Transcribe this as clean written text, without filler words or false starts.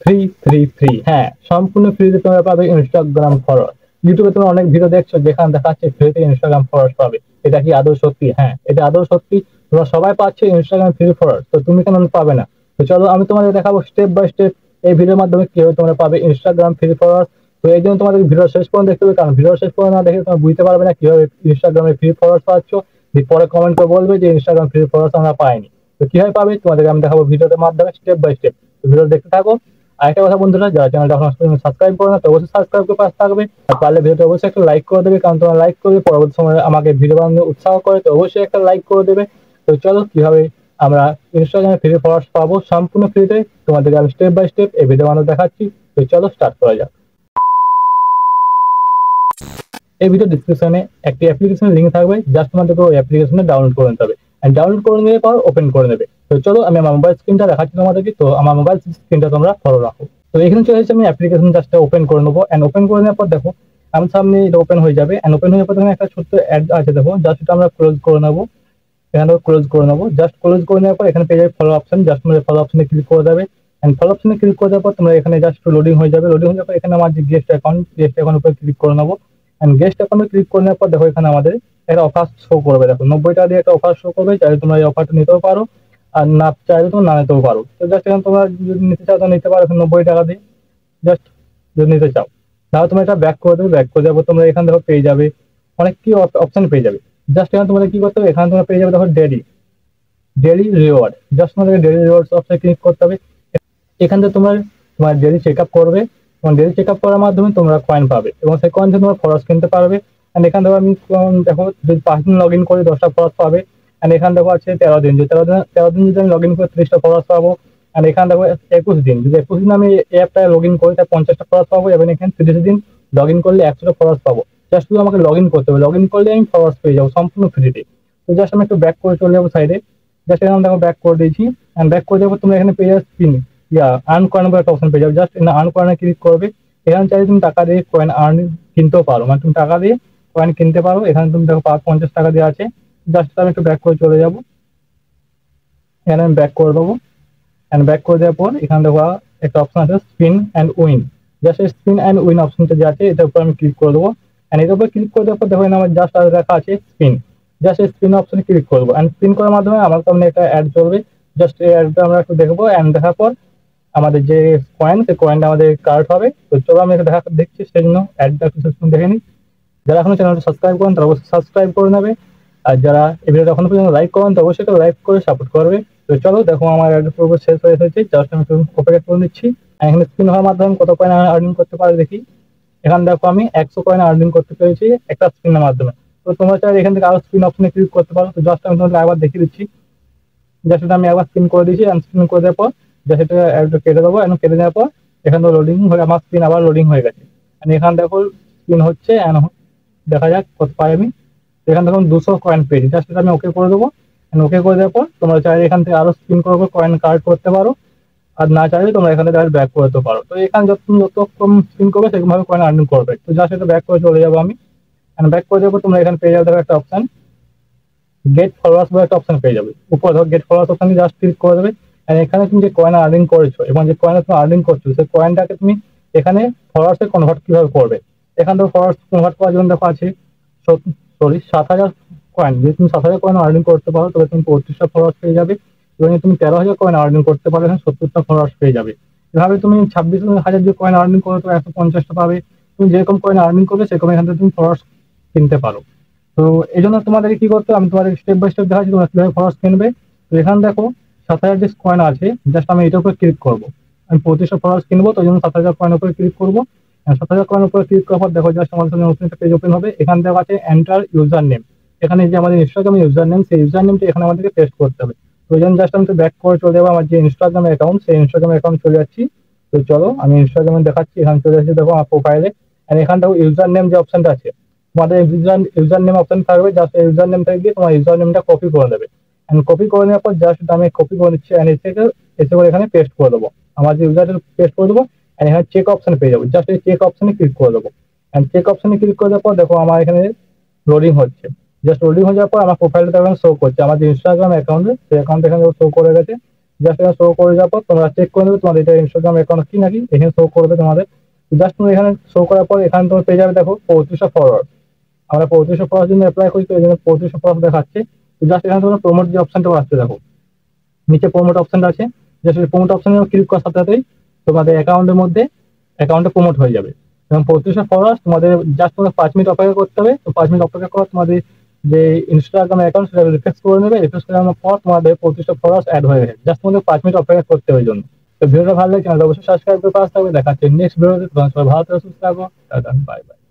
Free free free, হ্যাঁ সম্পূর্ণ ফ্রিতে তোমরা পাবে ইনস্টাগ্রাম ফলোয়ার। ইউটিউবে তোমরা অনেক ভিডিও দেখছো যেখানে দেখাচ্ছে ফ্রিতে ইনস্টাগ্রাম ফলোয়ার পাবে। এটা কি আদৌ সত্যি? হ্যাঁ এটা আদৌ সত্যি। তোমরা সবাই পাচ্ছে ইনস্টাগ্রাম ফ্রি ফলোয়ার, তো তুমি কেন পাবে না? তো চলো আমি তোমাদের দেখাবো স্টেপ বাই স্টেপ এই ভিডিওর মাধ্যমে কিভাবে তোমরা পাবে ইনস্টাগ্রাম ফ্রি ফলোয়ার। তো এই জন্য তোমাদের ভিডিও শেষ পর্যন্ত দেখতে হবে, কারণ ভিডিও শেষ পর্যন্ত না দেখে তোমরা বুঝতে পারবে না কিভাবে ইনস্টাগ্রামে ফ্রি ফলোয়ার পাচ্ছ। পরে কমেন্ট করে বলবে যে ইনস্টাগ্রাম ফ্রি ফলোয়ার আমরা পাইনি। তো কিভাবে পাবে তোমাদেরকে আমি দেখাবো ভিডিওর মাধ্যমে স্টেপ বাই স্টেপ। ভিডিও দেখতে থাকো। আরেকটা কথা বন্ধুরা, যারা চ্যানেলটা এখন সাবস্ক্রাইব করে না তো অবশ্যই সাবস্ক্রাইব করে পাশে থাকবে। আর পারলে ভিডিওটা অবশ্যই একটা লাইক করে দেবে, কারণ তোমার লাইক করলে পরবর্তী সময়ে আমাকে ভিডিও বানাতে উৎসাহ করে, তো অবশ্যই একটা লাইক করে দেবে। তো চলো কিভাবে আমরা ইনস্টাগ্রামে ফ্রি ফলোয়ার্স পাবো সম্পূর্ণ ফ্রিতে তোমাদেরকে আমি স্টেপ বাই স্টেপ এই ভিডিও বানাতে দেখাচ্ছি। তো চলো স্টার্ট করা যাক। এই ভিডিও ডিসক্রিপশনে একটি অ্যাপ্লিকেশনের লিঙ্ক থাকবে, জাস্ট তোমাদেরকে ওই অ্যাপ্লিকেশনে ডাউনলোড করে নিতে হবে। ডাউনলোড করে নিয়ে পর ওপেন করে নেবে। তো চলো আমি আমার মোবাইল স্ক্রিনটা দেখাচ্ছি তোমাদেরকে, তো আমার মোবাইল স্ক্রিনটা তোমরা ফলো রাখো। তো এখানে চলে এসেছে, আমি অ্যাপ্লিকেশন জাস্ট ওপেন করে নেবো। ওপেন করে নেওয়ার পর দেখো আমার সামনে এটা ওপেন হয়ে যাবে। ওপেন হয়ে যাওয়ার পর একটা ছোট্ট অ্যাড আছে, দেখো জাস্ট এটা আমরা ক্লোজ করে নেবো। এখানে ক্লোজ করে নেবো। জাস্ট ক্লোজ করে নেওয়ার পর এখানে পেয়ে যাবে ফলো অপশন, জাস্ট তোমরা ফলো অপশনে ক্লিক করে দেবে। ফলো অপশনে ক্লিক করে দেওয়ার পর তোমরা এখানে জাস্ট লোডিং হয়ে যাবে। লোডিং হয়ে যাওয়ার পর এখানে আমার যে গেস্ট অ্যাকাউন্ট উপরে ক্লিক করে নেবো। গেস্ট অ্যাকাউন্টে ক্লিক করে নেওয়ার পর দেখো এখানে আমাদের একটা অফার শো করবে। দেখো 90 টাকা দিয়ে একটা অফার শো করবে, চাইলে তোমরা এই অফারটা নিতেও পারো, আর না চাইলে তোমরা না নিতেও পারো। তো জাস্ট এখানে তোমরা যদি নিতে চাও তো নিতে পারো 90 টাকা দিয়ে, জাস্ট যদি নিতে চাও। তাহলে তোমরা এটা ব্যাক করে দেবে। ব্যাক করে যাবো তোমরা এখানে দেখো পেয়ে যাবে অনেক কি অপশন পেয়ে যাবে। জাস্ট এখানে তোমরা কি করতে হবে, এখানে তোমরা পেয়ে যাবে দেখো ডেলি ডেলি রিওয়ার্ড। জাস্ট তোমাদেরকে ডেলি রিওয়ার্ডস অপশনে ক্লিক করতে হবে। এখান থেকে তোমার তোমার ডেলি চেক আপ করবে। তোমার ডেলি চেক আপ করার মাধ্যমে তোমরা কয়েন পাবে, এবং সেই কয়েন থেকে তোমরা ফলোয়ার্স কিনতে পারবে। এখান থেকে আমি দেখো যদি 5 দিন লগ ইন করি 10টা ফলোয়ার্স পাবে। এখানে দেখো আছে 13 দিন, যে 13 দিন যদি আমি লগ ইন করি 30টা ফলোয়ার্স পাবো। এখানে দেখো 21 দিন, যদি 21 দিন আমি এই অ্যাপটায় লগ ইন করি তাহলে 50টা ফলোয়ার্স পাবো। এবং এখানে 30 দিন লগ ইন করলে 100টা ফলোয়ার্স পাবো। জাস্ট শুধু আমাকে লগ ইন করতে হবে, লগ ইন করলে আমি ফলোয়ার্স পেয়ে যাবো সম্পূর্ণ ফ্রিতে। তো জাস্ট আমি একটু ব্যাক করে চলে যাবো সাইডে। জাস্ট এখানে দেখো ব্যাক করে দিয়েছি। ব্যাক করে যাবো তোমরা এখানে পেয়ে যাবে স্পিন আর্ন কয়েন একটা অপশন পেয়ে যাবে। জাস্ট আর্ন কয়েনে ক্লিক করবে। এখানে চাইলে তুমি টাকা দিয়ে কয়েন আর্ন কিনতেও পারো, মানে তুমি টাকা দিয়ে কয়েন কিনতে পারো। এখানে তুমি দেখো 50 টাকা দিয়ে আছে। জাস্ট আমি একটু ব্যাক করে চলে যাবো। এখানে আমি ব্যাক করে দেবো। ব্যাক করে দেওয়ার পর এখানে দেখো একটা অপশন আছে spin and win. Just spin and win অপশনটা যে আছে এটার উপর আমি ক্লিক করে দেবো। এটার উপর ক্লিক করে দেওয়ার পর দেখো আমার জাস্ট লেখা আছে স্পিন। জাস্ট স্পিন অপশনে ক্লিক করবো। স্পিন করার মাধ্যমে আমার সামনে একটা অ্যাড চলবে। জাস্ট এই অ্যাডটা আমরা একটু দেখবো। দেখার পর আমাদের যে কয়েন, সেই কয়েনটা আমাদের কার্ড হবে। তো চলো আমি এটা দেখছি, সেই জন্য অ্যাডটা একটু দেখে নিই। যারা এখনো চ্যানেলটা সাবস্ক্রাইব করেন তারা অবশ্যই সাবস্ক্রাইব করে নেবে। আর যারা এই ভিডিওটা এখনো পর্যন্ত লাইক করেন তো অবশ্যই একটা লাইক করে সাপোর্ট করবে। তো চলো দেখো আমার অ্যাড পুরো শেষ হয়ে এসেছে। জাস্ট আমি একটু অপেক্ষা করে নিচ্ছি। এখানে স্পিন হওয়ার মাধ্যমে কত কয়েন আর্নিং করতে পারে দেখি। এখানে দেখো আমি 100 কয়েন আর্নিং করতে পেরেছি একটা স্পিনের মাধ্যমে। তো তোমরা চাইলে এখান থেকে আরো স্পিন অপশনে ক্লিক করতে পারো। তো জাস্ট আমি তোমাদের একবার দেখিয়ে দিচ্ছি। জাস্ট আমি একবার স্পিন করে দিয়েছি। স্পিন করে দেওয়ার পর জাস্ট এটা একটু কেটে দেবো। এবং কেটে দেওয়ার পর এখানে লোডিং হয়ে আমার স্পিন আবার লোডিং হয়ে গেছে। এখানে দেখো স্পিন হচ্ছে। দেখা যাক কত পাই আমি। এখানে দেখুন 200 কয়েন পেয়েছি। জাস্ট এটা আমি ওকে করে দেবো। ওকে করে দেওয়ার পর তোমরা চাইলে এখান থেকে আরো স্পিন করে কয়েন কার্ড করতে পারো, আর না চাইলে তোমরা এখানে ডাইরেক্ট ব্যাক করতে পারো। তো এখানে যত কম স্পিন করবে সেরকম ভাবে কয়েন আর্নিং করবে। তো জাস্ট এটা ব্যাক করে চলে যাবো আমি। ব্যাক করে যাবো তোমরা এখানে পেয়ে যাবে দেখো একটা অপশন গেট ফলোয়ার্স বলে একটা অপশন পেয়ে যাবে। উপরে ধর গেট ফলোয়ার্স অপশনে জাস্ট ক্লিক করে দেবে। আর এখানে তুমি যে কয়েন আর্নিং করেছো এবং যে কয়েন তুমি আর্নিং করছো সেই কয়েনটাকে তুমি এখানে ফলোয়ার্সে কনভার্ট কিভাবে করবে। এখান থেকে ফলোয়ার্স কনভার্ট করার জন্য দেখো আছে 7,000 কয়েন। যদি তুমি 7,000 কয়েন আর্নিং করতে পারো তবে তুমি 35টা ফলোয়ার্স পেয়ে যাবে। এবং তুমি 13,000 কয়েন আর্নিং করতে পারো, এখানে 70টা ফলোয়ার্স পেয়ে যাবে। এভাবে তুমি 26,000 যে কয়েন আর্নিং করো তো 150টা পাবে। তুমি যেরকম কয়েন আর্নিং করবে সেরকম এখান থেকে তুমি ফলোয়ার্স কিনতে পারো। তো এই জন্য তোমাদের কি করতে হবে আমি তোমাদের স্টেপ বাই স্টেপ দেখাচ্ছি তোমরা কিভাবে ফলোয়ার্স কিনবে। তো এখানে দেখো 7,000 যে কয়েন আছে, জাস্ট আমি এটার উপর ক্লিক করবো। আমি 35টা ফলোয়ার্স কিনবো, তো জন্য 7,000 কয়েন উপরে ক্লিক করবো। 7,000 কয়েন উপরে ক্লিক করার পর দেখো জাস্ট আমাদের সামনে নতুন একটা পেজ ওপেন হবে। এখানে দেখো আছে এন্টার ইউজার নেম। এখানে যে আমাদের ইনস্টাগ্রাম ইউজার নেম, সেই ইউজার নেমটা এখানে আমাদেরকে পেস্ট করতে হবে। তো এই জন্য জাস্ট আমি তো ব্যাক করে চলে যাবো আমার যে ইনস্টাগ্রাম অ্যাকাউন্ট, সেই ইনস্টাগ্রাম অ্যাকাউন্ট চলে যাচ্ছি। তো চলো আমি ইনস্টাগ্রামে দেখাচ্ছি। এখানে চলে যাচ্ছি দেখো আমার প্রোফাইলে। আর এখানে দেখো ইউজার নেম যে অপশনটা আছে, তোমাদের ইউজার নেম অপশন থাকবে। জাস্ট ইউজার নেম থেকে গিয়ে তোমার ইউজার নেমটা কপি করে দেবে। কপি করে নেওয়ার পর জাস্ট আমি কপি করে নিচ্ছি। এসে করে এখানে পেস্ট করে দেবো। আমার যে ইউজার পেস্ট করে দেবো। এখানে চেক অপশন পেয়ে যাবো। জাস্ট এই চেক অপশনে ক্লিক করে দেবো। চেক অপশনে ক্লিক করে দেওয়ার পর দেখো আমার এখানে লোডিং হচ্ছে। জাস্ট লোডিং হয়ে যাওয়ার পর আমার প্রোফাইলটা এখানে শো করছে। আমার যে ইনস্টাগ্রাম অ্যাকাউন্টে সেই অ্যাকাউন্ট এখানে শো করে গেছে। জাস্ট এখানে শো করে যাওয়ার পর তোমরা চেক করে নেবে তোমাদের এটা ইনস্টাগ্রাম অ্যাকাউন্ট কি নাকি, এখানে শো করবে তোমাদের। জাস্ট তুমি এখানে শো করার পর এখানে তোমার পেয়ে যাবে দেখো 3500 ফলোয়ার। আমরা 3500 ফলোয়ার জন্য অ্যাপ্লাই করি, তো এই জন্য 3500 ফলোয়ার দেখাচ্ছে। জাস্ট এখানে তোমরা প্রমোট যে অপশনটা আসছে দেখো, নিচে প্রমোট অপশনটা আছে, জাস্ট প্রমোট অপশনে ক্লিক করার সাথে সাথেই তোমাদের অ্যাকাউন্টের মধ্যে অ্যাকাউন্টে প্রমোট হয়ে যাবে। এবং 3500 ফলোয়ার তোমাদের জাস্ট তোমাদের 5 মিনিট অপেক্ষা করতে হবে। তো 5 মিনিট অপেক্ষা করা তোমাদের যে ইনস্টাগ্রাম অ্যাকাউন্ট সেটা রিফ্রেশ করে নেবে, রিফ্রেশ করার পর তোমাদের 3500 ফলোয়ার অ্যাড হয়ে গেছে। জাস্ট তোমাদের 5 মিনিট অপেক্ষা করতে হবে জন্য। তো ভিডিওটা ভালো লাগছে চ্যানেলটা অবশ্যই সাবস্ক্রাইব করে পাশে থাকবে। দেখা হচ্ছে নেক্সট ভিডিওতে। তোমার সবাই ভালো থাকো, সুস্থ থাকো। Tata, bye bye.